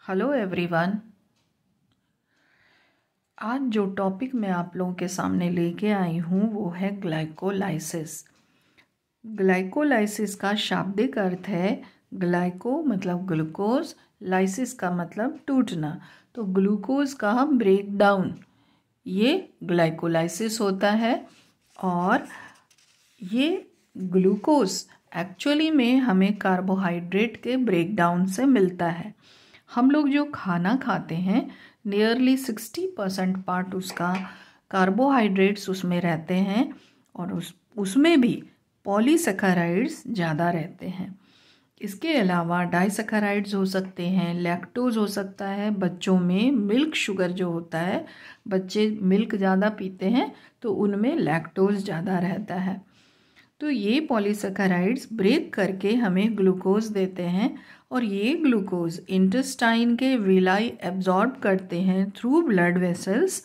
Hello everyone. आज जो topic मैं आप लोगों के सामने लेके आई हूँ वो है ग्लाइकोलाइसिस। ग्लाइकोलाइसिस का शाब्दिक अर्थ है ग्लाइको मतलब ग्लूकोज, लाइसिस का मतलब टूटना। तो ग्लूकोज का ब्रेक डाउन ये ग्लाइकोलाइसिस होता है। और ये ग्लूकोज एक्चुअली में हमें कार्बोहाइड्रेट के ब्रेक डाउन से मिलता है। हम लोग जो खाना खाते हैं नियरली 60% पार्ट उसका कार्बोहाइड्रेट्स उसमें रहते हैं और उसमें भी पॉलीसैकेराइड्स ज़्यादा रहते हैं। इसके अलावा डाइसैकेराइड्स हो सकते हैं, लैक्टोज हो सकता है। बच्चों में मिल्क शुगर जो होता है, बच्चे मिल्क ज़्यादा पीते हैं तो उनमें लैक्टोज ज़्यादा रहता है। तो ये पॉलीसैकेराइड्स ब्रेक करके हमें ग्लूकोज देते हैं और ये ग्लूकोज इंटेस्टाइन के विलाई एब्जॉर्ब करते हैं थ्रू ब्लड वेसल्स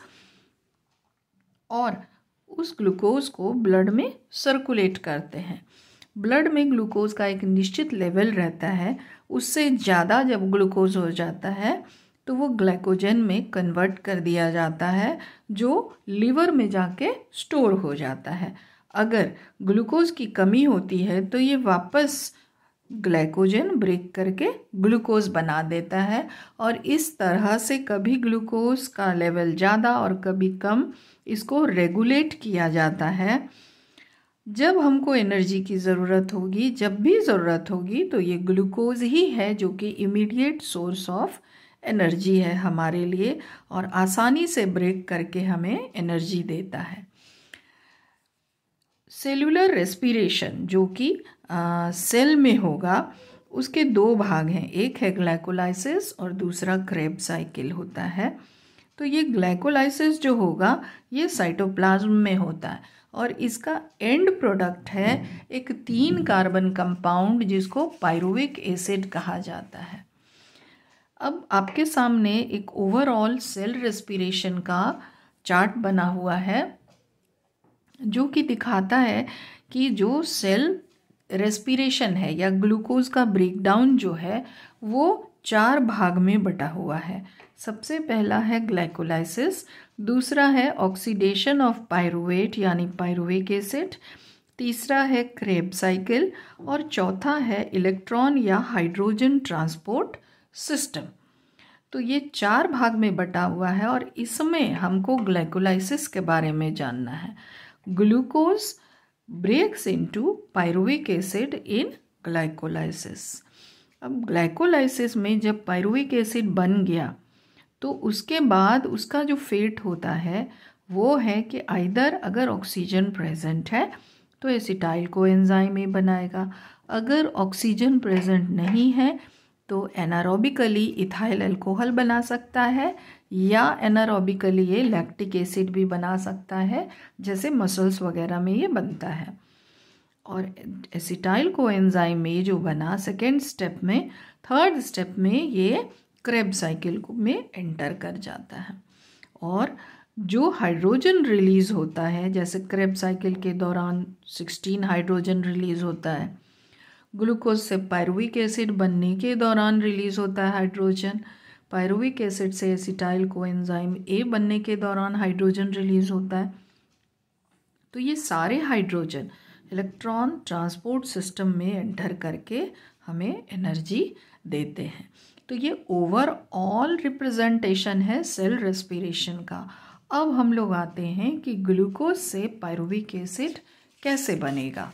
और उस ग्लूकोज को ब्लड में सर्कुलेट करते हैं। ब्लड में ग्लूकोज का एक निश्चित लेवल रहता है, उससे ज़्यादा जब ग्लूकोज हो जाता है तो वो ग्लाइकोजन में कन्वर्ट कर दिया जाता है जो लीवर में जाके स्टोर हो जाता है। अगर ग्लूकोज की कमी होती है तो ये वापस ग्लाइकोजन ब्रेक करके ग्लूकोज बना देता है और इस तरह से कभी ग्लूकोज का लेवल ज़्यादा और कभी कम इसको रेगुलेट किया जाता है। जब हमको एनर्जी की ज़रूरत होगी, जब भी ज़रूरत होगी, तो ये ग्लूकोज ही है जो कि इमीडिएट सोर्स ऑफ एनर्जी है हमारे लिए और आसानी से ब्रेक करके हमें एनर्जी देता है। सेलुलर रेस्पिरेशन जो कि सेल में होगा उसके दो भाग हैं, एक है ग्लाइकोलाइसिस और दूसरा क्रेब साइकिल होता है। तो ये ग्लाइकोलाइसिस जो होगा ये साइटोप्लाज्म में होता है और इसका एंड प्रोडक्ट है एक 3 कार्बन कंपाउंड जिसको पायरुविक एसिड कहा जाता है। अब आपके सामने एक ओवरऑल सेल रेस्पिरेशन का चार्ट बना हुआ है जो कि दिखाता है कि जो सेल रेस्पिरेशन है या ग्लूकोज का ब्रेकडाउन जो है वो 4 भाग में बटा हुआ है। सबसे पहला है ग्लाइकोलाइसिस, दूसरा है ऑक्सीडेशन ऑफ पायरुवेट यानी पायरुविक एसिड, तीसरा है क्रेब साइकिल और चौथा है इलेक्ट्रॉन या हाइड्रोजन ट्रांसपोर्ट सिस्टम। तो ये 4 भाग में बटा हुआ है और इसमें हमको ग्लाइकोलाइसिस के बारे में जानना है। Glucose breaks into pyruvic acid in glycolysis। अब ग्लाइकोलाइसिस में जब पायरुविक एसिड बन गया तो उसके बाद उसका जो फेट होता है वो है कि आइदर अगर ऑक्सीजन प्रेजेंट है तो एसिटाइल कोएंजाइम ए बनाएगा, अगर ऑक्सीजन प्रेजेंट नहीं है तो एनारोबिकली इथाइल अल्कोहल बना सकता है या एनारोबिकली ये लैक्टिक एसिड भी बना सकता है, जैसे मसल्स वगैरह में ये बनता है। और एसिटाइल कोएंजाइम में जो बना सेकेंड स्टेप में, थर्ड स्टेप में ये क्रेब साइकिल में एंटर कर जाता है और जो हाइड्रोजन रिलीज होता है, जैसे क्रेब साइकिल के दौरान 16 हाइड्रोजन रिलीज होता है, ग्लूकोज से पायरुविक एसिड बनने के दौरान रिलीज होता है हाइड्रोजन, पायरुविक एसिड से एसिटाइल कोएंजाइम ए बनने के दौरान हाइड्रोजन रिलीज होता है। तो ये सारे हाइड्रोजन इलेक्ट्रॉन ट्रांसपोर्ट सिस्टम में एंटर करके हमें एनर्जी देते हैं। तो ये ओवरऑल रिप्रेजेंटेशन है सेल रेस्पिरेशन का। अब हम लोग आते हैं कि ग्लूकोज से पायरुविक एसिड कैसे बनेगा।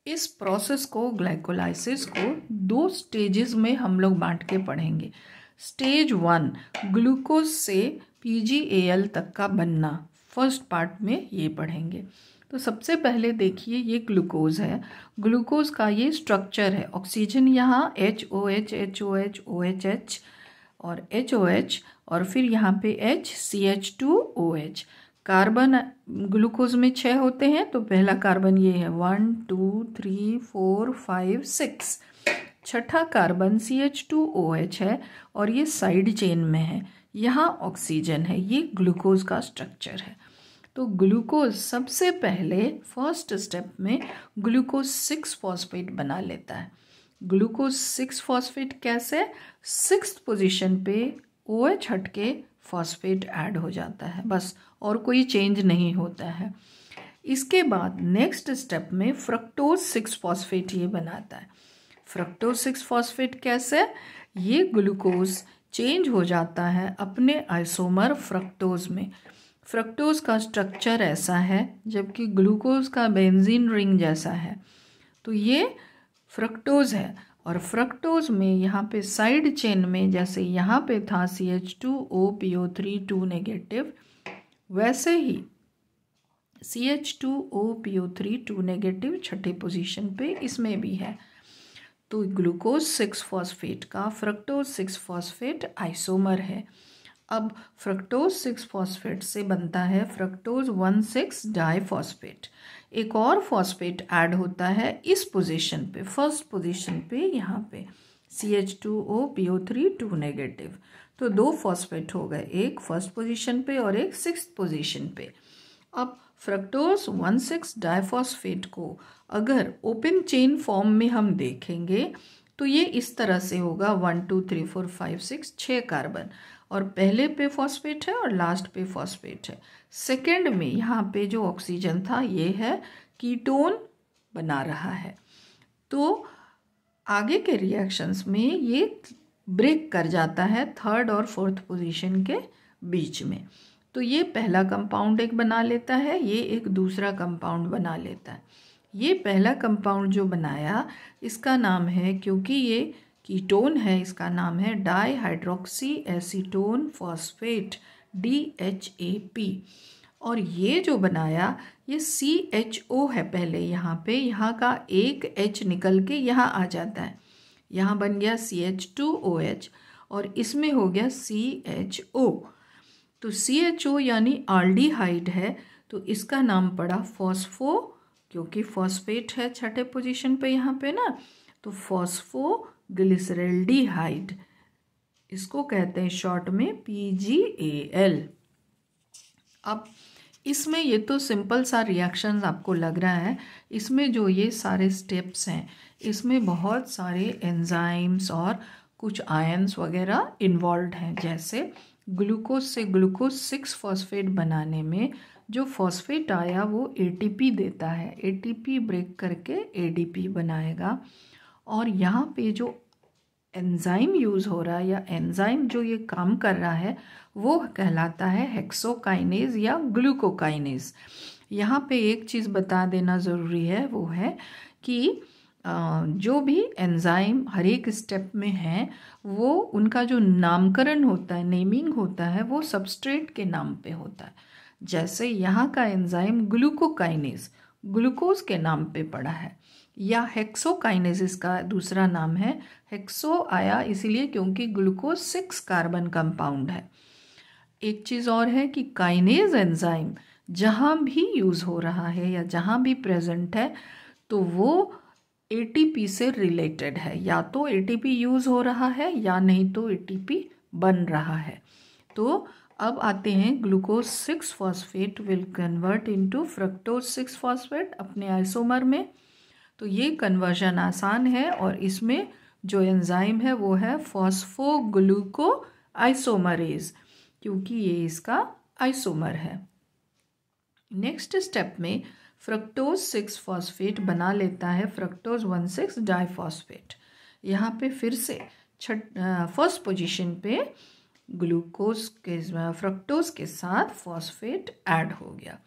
इस प्रोसेस को, ग्लाइकोलाइसिस को 2 स्टेजेस में हम लोग बांट के पढ़ेंगे। स्टेज 1 ग्लूकोज से PgAl तक का बनना, फर्स्ट पार्ट में ये पढ़ेंगे। तो सबसे पहले देखिए ये ग्लूकोज है, ग्लूकोज का ये स्ट्रक्चर है। ऑक्सीजन यहाँ HOH HOH OHH और HOH और फिर यहाँ पे HCH2OH। कार्बन ग्लूकोज में 6 होते हैं तो पहला कार्बन ये है 1 2 3 4 5 6। छठा कार्बन CH2OH है और ये साइड चेन में है, यहाँ ऑक्सीजन है। ये ग्लूकोज का स्ट्रक्चर है। तो ग्लूकोज सबसे पहले फर्स्ट स्टेप में ग्लूकोज 6 फॉस्फेट बना लेता है। ग्लूकोज 6 फॉस्फेट कैसे, 6th पोजीशन पे OH हट के फॉस्फेट ऐड हो जाता है, बस और कोई चेंज नहीं होता है। इसके बाद नेक्स्ट स्टेप में फ्रक्टोज 6 फॉस्फेट ये बनाता है। फ्रक्टोज 6 फॉस्फेट कैसे, ये ग्लूकोज चेंज हो जाता है अपने आइसोमर फ्रक्टोज में। फ्रक्टोज का स्ट्रक्चर ऐसा है जबकि ग्लूकोज का बेंजीन रिंग जैसा है। तो ये फ्रक्टोज है और फ्रक्टोज में यहाँ पे साइड चेन में जैसे यहाँ पे था CH2OPO3 2 नेगेटिव, वैसे ही CH2OPO3 2 नेगेटिव छठे पोजीशन पे इसमें भी है। तो ग्लूकोज 6 फॉस्फेट का फ्रक्टोज 6 फॉस्फेट आइसोमर है। अब फ्रक्टोज 6 फॉस्फेट से बनता है फ्रक्टोज 1,6 डाइफॉस्फेट। एक और फॉस्फेट ऐड होता है इस पोजीशन पे, फर्स्ट पोजीशन पे, यहाँ पे CH2OPO3 2 नेगेटिव। तो 2 फॉस्फेट हो गए, एक फर्स्ट पोजीशन पे और एक 6th पोजीशन पे। अब फ्रक्टोज 1,6 डाइफॉस्फेट को अगर ओपन चेन फॉर्म में हम देखेंगे तो ये इस तरह से होगा 1 2 3 4 5 6 6 कार्बन, और पहले पे फॉस्फेट है और लास्ट पे फॉस्फेट है। सेकंड में यहाँ पे जो ऑक्सीजन था ये है कीटोन बना रहा है। तो आगे के रिएक्शंस में ये ब्रेक कर जाता है 3rd और 4th पोजीशन के बीच में। तो ये पहला कंपाउंड एक बना लेता है, ये एक दूसरा कंपाउंड बना लेता है। ये पहला कंपाउंड जो बनाया इसका नाम है, क्योंकि ये कीटोन है, इसका नाम है डाईहाइड्रोक्सी एसीटोन फॉस्फेट DHAP। और ये जो बनाया ये CHO है पहले, यहाँ पे यहाँ का एक H निकल के यहाँ आ जाता है, यहाँ बन गया CH2OH और इसमें हो गया CHO। तो CHO यानी आल्डिहाइड है, तो इसका नाम पड़ा फॉस्फो, क्योंकि फॉस्फेट है छठे पोजीशन पे यहाँ पे ना, तो फॉस्फोग्लिसरल्डिहाइड, इसको कहते हैं शॉर्ट में PgAl। अब इसमें ये तो सिंपल सा रिएक्शन आपको लग रहा है, इसमें जो ये सारे स्टेप्स हैं इसमें बहुत सारे एंजाइम्स और कुछ आयंस वगैरह इन्वॉल्व हैं। जैसे ग्लूकोज से ग्लूकोज 6 फॉस्फेट बनाने में जो फॉस्फेट आया वो ATP देता है, ATP ब्रेक करके ADP बनाएगा। और यहाँ पे जो एंजाइम यूज़ हो रहा है या एंजाइम जो ये काम कर रहा है वो कहलाता है हेक्सोकाइनेज या ग्लूकोकाइनेज। यहाँ पे एक चीज़ बता देना ज़रूरी है, वो है कि जो भी एंजाइम हर एक स्टेप में है वो उनका जो नामकरण होता है, नेमिंग होता है, वो सबस्ट्रेट के नाम पे होता है। जैसे यहाँ का एंजाइम ग्लूकोकाइनेज ग्लूकोज के नाम पे पड़ा है, या हेक्सोकाइनेसिस का दूसरा नाम है, हेक्सो आया इसीलिए क्योंकि ग्लूकोज 6 कार्बन कंपाउंड है। एक चीज़ और है कि काइनेज एंजाइम जहाँ भी यूज़ हो रहा है या जहाँ भी प्रेजेंट है तो वो ATP से रिलेटेड है, या तो ATP यूज़ हो रहा है या नहीं तो ATP बन रहा है। तो अब आते हैं glucose 6 phosphate will convert into fructose 6 phosphate अपने आइसोमर में। तो ये कन्वर्जन आसान है और इसमें जो एंजाइम है वो है फॉस्फोग्लूको आइसोमरेज, क्योंकि ये इसका आइसोमर है। नेक्स्ट स्टेप में फ्रक्टोज 6 फॉस्फेट बना लेता है फ्रक्टोज 1,6 डाइफॉस्फेट। यहाँ पे फिर से फर्स्ट पोजीशन पे ग्लूकोज के फ्रक्टोज के साथ फॉस्फेट ऐड हो गया।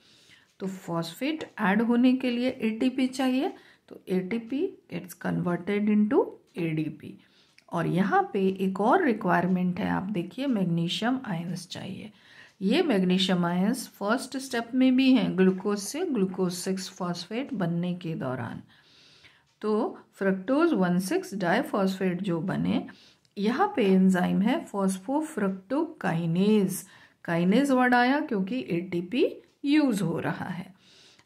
तो फॉस्फेट ऐड होने के लिए ATP चाहिए, तो ATP gets converted into ADP। और यहाँ पे एक और रिक्वायरमेंट है, आप देखिए मैग्नीशियम आयंस चाहिए। ये मैग्नीशियम आयंस फर्स्ट स्टेप में भी हैं ग्लूकोज से ग्लूकोज 6 फॉस्फेट बनने के दौरान। तो फ्रक्टोज 1,6 डाइफॉस्फेट जो बने, यहाँ पे एंजाइम है फॉस्फोफ्रक्टोकाइनेज। काइनेज वर्ड आया क्योंकि ATP यूज़ हो रहा है।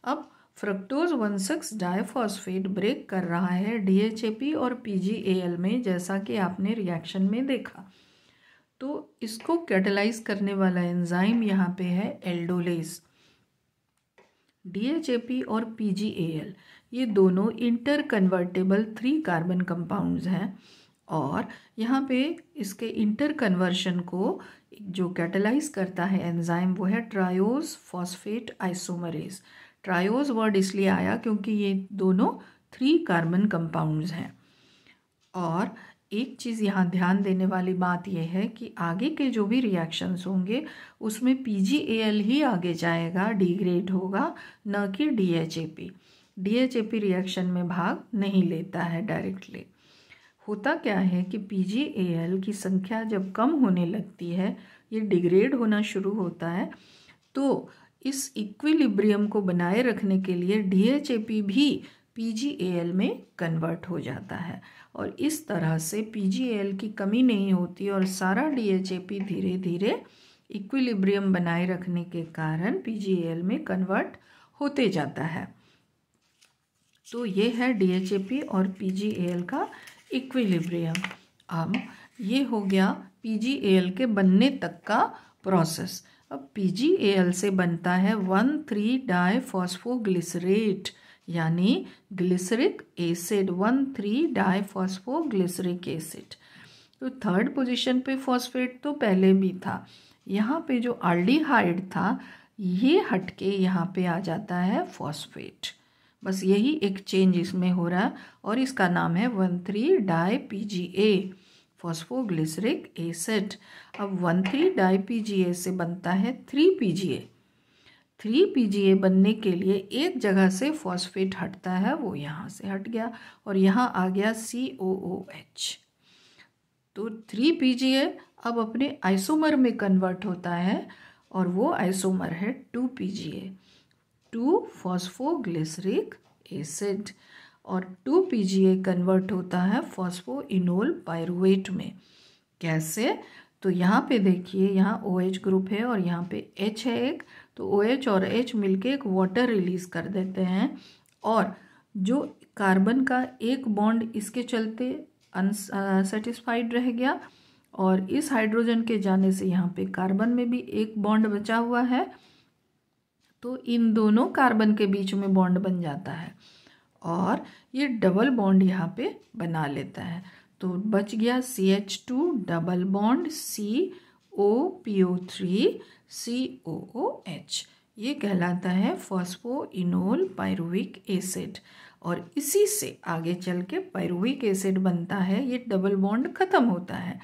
अब फ्रक्टोज 1,6 डाइफॉस्फेट ब्रेक कर रहा है DHAP और PgAl में, जैसा कि आपने रिएक्शन में देखा। तो इसको कैटेलाइज करने वाला एंजाइम यहाँ पे है एल्डोलेज। DHAP और PgAl ये दोनों इंटर कन्वर्टेबल 3 कार्बन कंपाउंड्स हैं और यहाँ पे इसके इंटर कन्वर्शन को जो कैटेलाइज करता है एंजाइम वो है triose phosphate isomerase. Triose word इसलिए आया क्योंकि ये दोनों 3 कार्बन कंपाउंड्स हैं। और एक चीज़ यहाँ ध्यान देने वाली बात यह है कि आगे के जो भी रिएक्शंस होंगे उसमें PgAl ही आगे जाएगा, डिग्रेड होगा, न कि DHAP। DHAP रिएक्शन में भाग नहीं लेता है डायरेक्टली। होता क्या है कि PgAl की संख्या जब कम होने लगती है, ये डिग्रेड होना शुरू होता है, तो इस इक्विलिब्रियम को बनाए रखने के लिए DHAP भी PgAl में कन्वर्ट हो जाता है और इस तरह से PgAl की कमी नहीं होती और सारा DHAP धीरे धीरे इक्विलिब्रियम बनाए रखने के कारण PgAl में कन्वर्ट होते जाता है। तो ये है DHAP और PgAl का इक्विलिब्रियम। अब ये हो गया PgAl के बनने तक का प्रोसेस। अब PgAl से बनता है 1,3-डाइफॉस्फोग्लिसरेट यानी ग्लिसरिक एसिड, 1,3-डाइफॉस्फोग्लिसरिक एसिड। तो थर्ड पोजीशन पे फॉस्फेट तो पहले भी था, यहाँ पे जो आल्डिहाइड था ये हटके यहाँ पे आ जाता है फॉस्फेट। बस यही एक चेंज इसमें हो रहा है और इसका नाम है 1,3-डाई-PGA फॉस्फोग्लिसरिक एसिड। अब 1,3-डाई-PGA से बनता है 3PGA। 3PGA बनने के लिए एक जगह से फॉस्फेट हटता है, वो यहाँ से हट गया और यहाँ आ गया COOH। तो 3PGA अब अपने आइसोमर में कन्वर्ट होता है और वो आइसोमर है 2PGA, 2-फॉस्फोग्लिसरिक एसिड। और 2PGA कन्वर्ट होता है फॉस्फोइनोल पायरुवेट में। कैसे? तो यहाँ पे देखिए, यहाँ OH ग्रुप है और यहाँ पे H है एक, तो OH और H मिलके एक वाटर रिलीज कर देते हैं और जो कार्बन का एक बॉन्ड इसके चलते अनसेटिस्फाइड रह गया और इस हाइड्रोजन के जाने से यहाँ पे कार्बन में भी एक बॉन्ड बचा हुआ है, तो इन दोनों कार्बन के बीच में बॉन्ड बन जाता है और ये डबल बॉन्ड यहाँ पे बना लेता है। तो बच गया CH2 double bond COPO3 COOH। ये कहलाता है फॉस्फोइनोल पायरुविक एसिड और इसी से आगे चल के पायरुविक एसिड बनता है। ये डबल बॉन्ड खत्म होता है,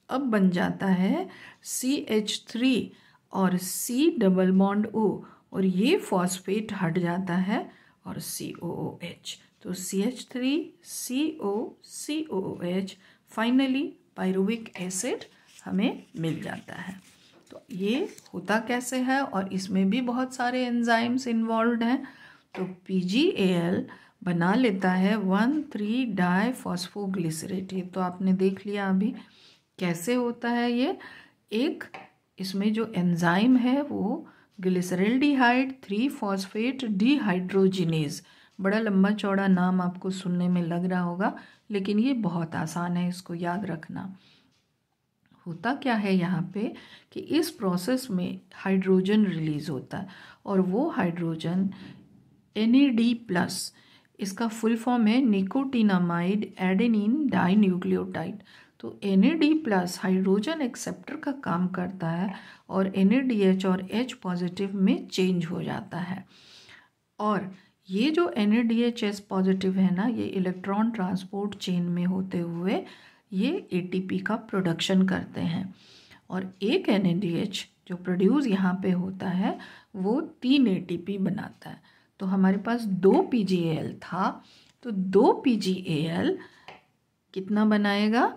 अब बन जाता है CH3 और C डबल बॉन्ड O और ये फॉस्फेट हट जाता है और COOH। तो CH3 CO COOH finally pyruvic acid हमें मिल जाता है। तो ये होता कैसे है और इसमें भी बहुत सारे एंजाइम्स इन्वॉल्व हैं। तो PgAl बना लेता है 1,3-डाइफॉस्फोग्लिसरेट। ये तो आपने देख लिया अभी कैसे होता है। ये एक इसमें जो एंजाइम है वो ग्लिसरल्डिहाइड 3-फॉस्फेट डिहाइड्रोजिनेज, बड़ा लंबा चौड़ा नाम आपको सुनने में लग रहा होगा लेकिन ये बहुत आसान है इसको याद रखना। होता क्या है यहाँ पे कि इस प्रोसेस में हाइड्रोजन रिलीज होता है और वो हाइड्रोजन NAD+, इसका फुल फॉर्म है निकोटिनामाइड एडेनिन डाइन्यूक्लियोटाइड। तो NAD+ हाइड्रोजन एक्सेप्टर का काम करता है और NADH और H पॉजिटिव में चेंज हो जाता है और ये जो NADH पॉजिटिव है ना, ये इलेक्ट्रॉन ट्रांसपोर्ट चेन में होते हुए ये ATP का प्रोडक्शन करते हैं और एक NADH जो प्रोड्यूस यहाँ पे होता है वो 3 ATP बनाता है। तो हमारे पास 2 PgAl था, तो 2 PgAl कितना बनाएगा,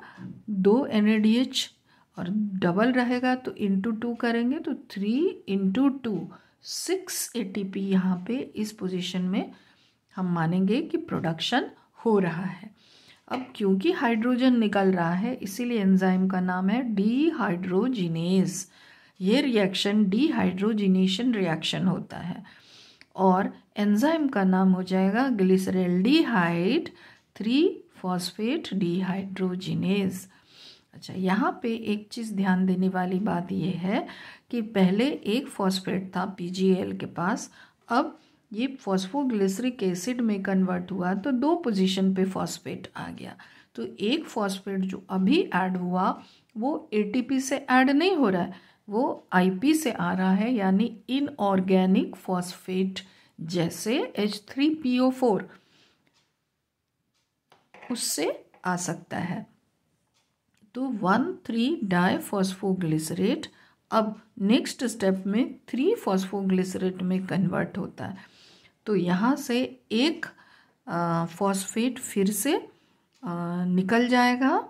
2 NADH और डबल रहेगा तो इंटू 2 करेंगे तो 3 × 2 6 ATP यहाँ पे इस पोजीशन में हम मानेंगे कि प्रोडक्शन हो रहा है। अब क्योंकि हाइड्रोजन निकल रहा है इसीलिए एंजाइम का नाम है डिहाइड्रोजिनेज। ये रिएक्शन डिहाइड्रोजिनेशन रिएक्शन होता है और एंजाइम का नाम हो जाएगा ग्लिसरल्डिहाइड 3-फॉस्फेट डिहाइड्रोजिनेज। अच्छा, यहाँ पे एक चीज़ ध्यान देने वाली बात यह है कि पहले एक फॉस्फेट था PgAl के पास, अब ये फॉस्फोग्लिसरिक एसिड में कन्वर्ट हुआ तो 2 पोजीशन पे फॉस्फेट आ गया। तो एक फॉस्फेट जो अभी ऐड हुआ वो एटीपी से ऐड नहीं हो रहा है, वो आईपी से आ रहा है, यानी इनऑर्गेनिक फॉस्फेट जैसे H3PO4 उससे आ सकता है। तो 1,3-डाइफॉस्फोग्लिसरेट अब नेक्स्ट स्टेप में 3-फॉस्फोग्लिसरेट में कन्वर्ट होता है। तो यहाँ से एक फॉस्फेट फिर से निकल जाएगा।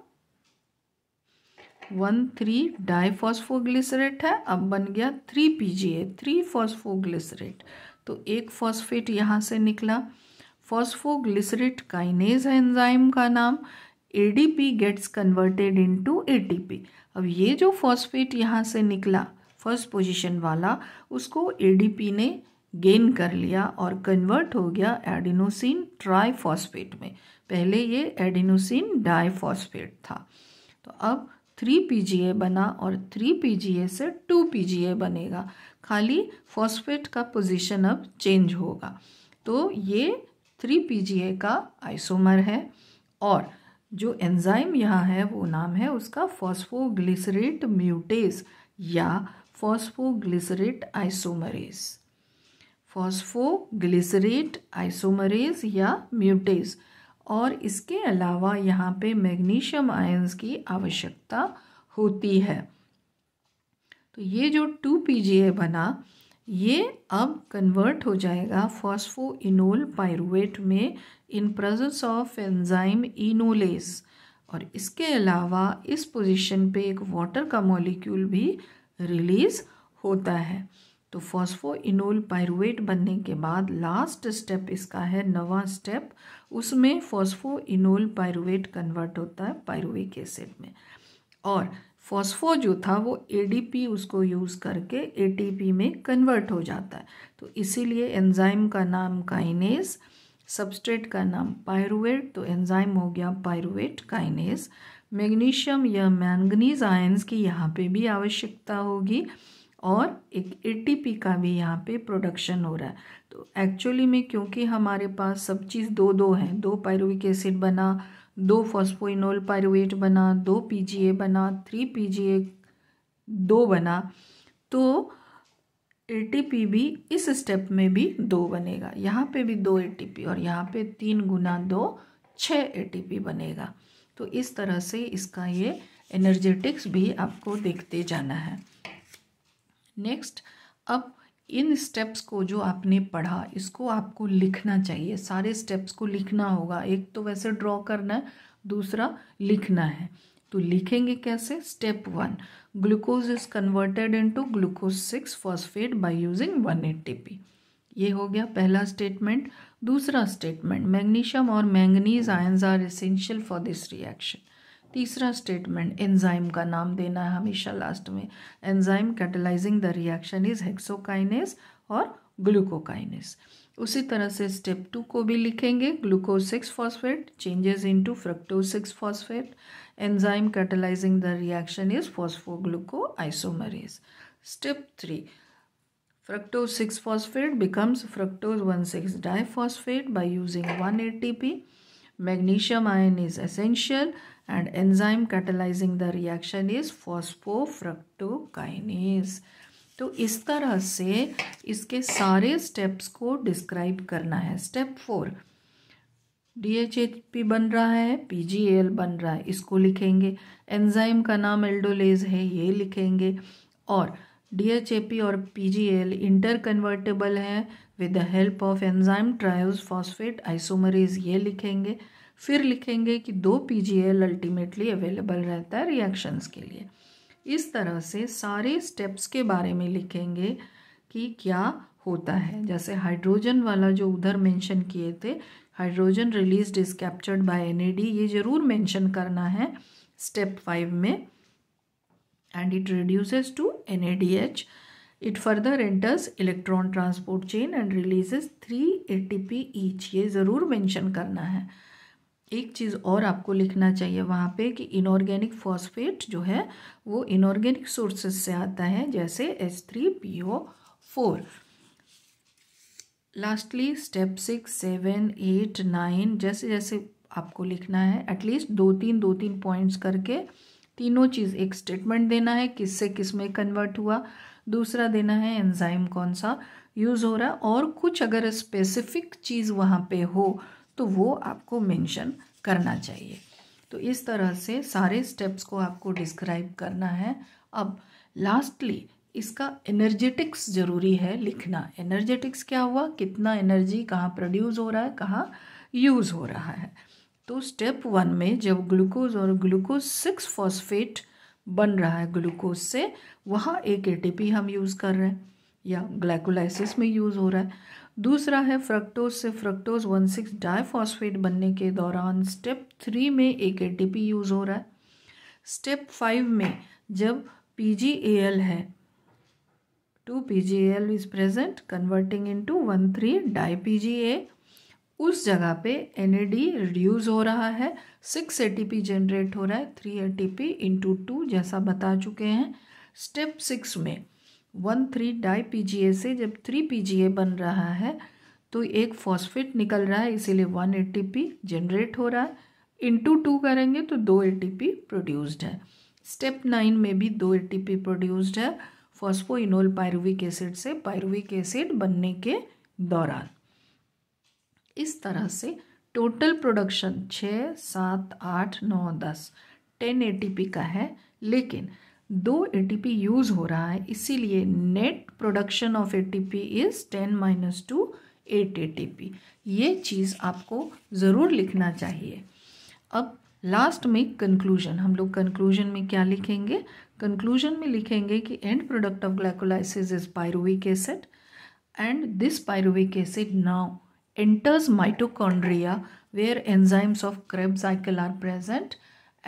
1,3-डाइफॉस्फोग्लिसरेट है, अब बन गया 3PGA 3-फॉस्फोग्लिसरेट। तो एक फॉस्फेट यहाँ से निकला। फॉस्फोग्लिसरेट काइनेज है एंजाइम का नाम। ADP gets converted into ATP। अब ये जो फॉस्फेट यहाँ से निकला फर्स्ट पोजीशन वाला, उसको ADP ने गेन कर लिया और कन्वर्ट हो गया एडिनोसिन ट्राइफॉस्फेट में। पहले ये एडिनोसिन डाइफॉस्फेट था। तो अब 3PGA बना और 3PGA से 2PGA बनेगा, खाली फॉस्फेट का पोजीशन अब चेंज होगा। तो ये 3PGA का आइसोमर है और जो एंजाइम यहाँ है वो नाम है उसका फॉस्फोग्लिसरेट म्यूटेज या फॉस्फोग्लिसरेट आइसोमरेज। फॉस्फोग्लिसरेट आइसोमरेज या म्यूटेज। और इसके अलावा यहाँ पे मैग्नीशियम आयंस की आवश्यकता होती है। तो ये जो 2PGA बना ये अब कन्वर्ट हो जाएगा फॉस्फोइनोल पाइरुवेट में in presence of enzyme enolase. और इसके अलावा इस पोजीशन पे एक वाटर का मॉलिक्यूल भी रिलीज होता है। तो फॉस्फोइनोल पाइरुवेट बनने के बाद लास्ट स्टेप इसका है 9वां स्टेप, उसमें फॉस्फोइनोल पाइरुवेट कन्वर्ट होता है पाइरुविक एसिड में। और फॉस्फो जो था वो ADP उसको यूज़ करके ATP में कन्वर्ट हो जाता है। तो इसीलिए एंजाइम का नाम काइनेज, सबस्ट्रेट का नाम पाइरुवेट, तो एंजाइम हो गया पाइरुवेट काइनेज। मैग्नीशियम या मैंगनीज आयंस की यहाँ पे भी आवश्यकता होगी और एक ATP का भी यहाँ पे प्रोडक्शन हो रहा है। तो एक्चुअली में क्योंकि हमारे पास सब चीज़ 2-2 है, 2 पाइरुविक एसिड बना, 2 फॉस्फोइनोल पाइरुवेट बना, 2 PGA बना, 3PGA 2 बना, तो ATP भी इस स्टेप में भी 2 बनेगा। यहाँ पे भी 2 ATP और यहाँ पे 3 गुना 2 6 ATP बनेगा। तो इस तरह से इसका ये एनर्जेटिक्स भी आपको देखते जाना है। नेक्स्ट, अब इन स्टेप्स को जो आपने पढ़ा इसको आपको लिखना चाहिए, सारे स्टेप्स को लिखना होगा। एक तो वैसे ड्रॉ करना है, दूसरा लिखना है। तो लिखेंगे कैसे? Step 1, glucose is converted into glucose 6 phosphate by using 1 ATP। ये हो गया पहला स्टेटमेंट। दूसरा स्टेटमेंट, मैग्नीशियम और manganese ions are essential for this reaction. तीसरा स्टेटमेंट, एंजाइम का नाम देना है हमेशा लास्ट में। Enzyme catalysing the reaction is hexokinase और ग्लूकोकाइनेज। उसी तरह से स्टेप 2 को भी लिखेंगे, glucose 6 phosphate changes into fructose 6 phosphate. Enzyme catalysing the reaction is phosphogluco isomerase. Step 3, fructose 6 phosphate becomes fructose 1,6 diphosphate by using 1 ATP. Magnesium ion is essential and enzyme catalyzing the reaction is phosphofructokinase. तो इस तरह से इसके सारे steps को describe करना है। Step 4, DHAP बन रहा है, PGAL बन रहा है, इसको लिखेंगे। एंजाइम का नाम एल्डोलेज है, ये लिखेंगे। और DHAP और PGAL इंटर कन्वर्टेबल है with the help of enzyme triose phosphate isomerase, ये लिखेंगे। फिर लिखेंगे कि 2 PGAL अल्टीमेटली अवेलेबल रहता है रिएक्शंस के लिए। इस तरह से सारे स्टेप्स के बारे में लिखेंगे कि क्या होता है। जैसे हाइड्रोजन वाला जो उधर मेंशन किए थे, hydrogen released is captured by NAD, ये जरूर मेंशन करना है स्टेप 5 में। And it reduces to NADH. It further enters electron transport chain and releases 3 ATP each. ये ज़रूर मेंशन करना है। एक चीज़ और आपको लिखना चाहिए वहाँ पे कि इनऑर्गेनिक फॉस्फेट जो है वो इनऑर्गेनिक सोर्सेज से आता है, जैसे H3PO4। लास्टली स्टेप 6, 7, 8, 9 जैसे जैसे आपको लिखना है, एटलीस्ट दो तीन पॉइंट्स करके तीनों चीज़, एक स्टेटमेंट देना है किससे किस में कन्वर्ट हुआ, दूसरा देना है एंजाइम कौन सा यूज़ हो रहा है, और कुछ अगर स्पेसिफिक चीज़ वहाँ पे हो तो वो आपको मेंशन करना चाहिए। तो इस तरह से सारे स्टेप्स को आपको डिस्क्राइब करना है। अब लास्टली इसका एनर्जेटिक्स ज़रूरी है लिखना। एनर्जेटिक्स क्या हुआ, कितना एनर्जी कहाँ प्रोड्यूस हो रहा है, कहाँ यूज़ हो रहा है। तो स्टेप 1 में जब ग्लूकोज और ग्लूकोज 6 फॉस्फेट बन रहा है ग्लूकोज से, वहाँ एक एटीपी हम यूज़ कर रहे हैं या ग्लाइकोलाइसिस में यूज़ हो रहा है। दूसरा है फ्रक्टोज से फ्रक्टोज 1,6 डाइफॉस्फेट बनने के दौरान स्टेप 3 में एक एटीपी यूज़ हो रहा है। स्टेप 5 में जब PGAL है, 2 PGAL is present converting into 1,3 डाई-PGA, उस जगह पे NAD रिड्यूस हो रहा है, 6 ATP जनरेट हो रहा है, 3 ATP इंटू 2 जैसा बता चुके हैं। स्टेप 6 में 1,3 डाई-PGA से जब 3 PGA बन रहा है तो एक फॉस्फेट निकल रहा है, इसीलिए 1 ATP जनरेट हो रहा है, इंटू 2 करेंगे तो 2 ATP प्रोड्यूस्ड है। स्टेप 9 में भी 2 ATP प्रोड्यूस्ड है फॉस्फोइनोल पायरुविक एसिड से पायरुविक एसिड बनने के दौरान। इस तरह से टोटल प्रोडक्शन 6, 7, 8, 9, 10 10 ATP का है, लेकिन 2 ATP यूज़ हो रहा है, इसीलिए net production of ATP is 10 - 2 8 ATP। ये चीज़ आपको ज़रूर लिखना चाहिए। अब लास्ट में कंक्लूजन, हम लोग कंक्लूजन में क्या लिखेंगे, कंक्लूजन में लिखेंगे कि and product of glycolysis is pyruvic acid and this pyruvic acid now enters mitochondria where enzymes of Krebs cycle are present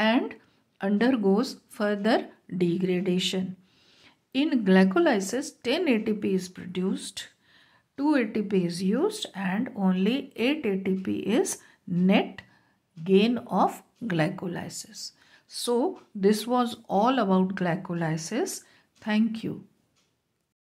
and undergoes further degradation. In glycolysis, 10 ATP is produced, 2 ATP is used and only 8 ATP is net gain of glycolysis. So, this was all about glycolysis. Thank you.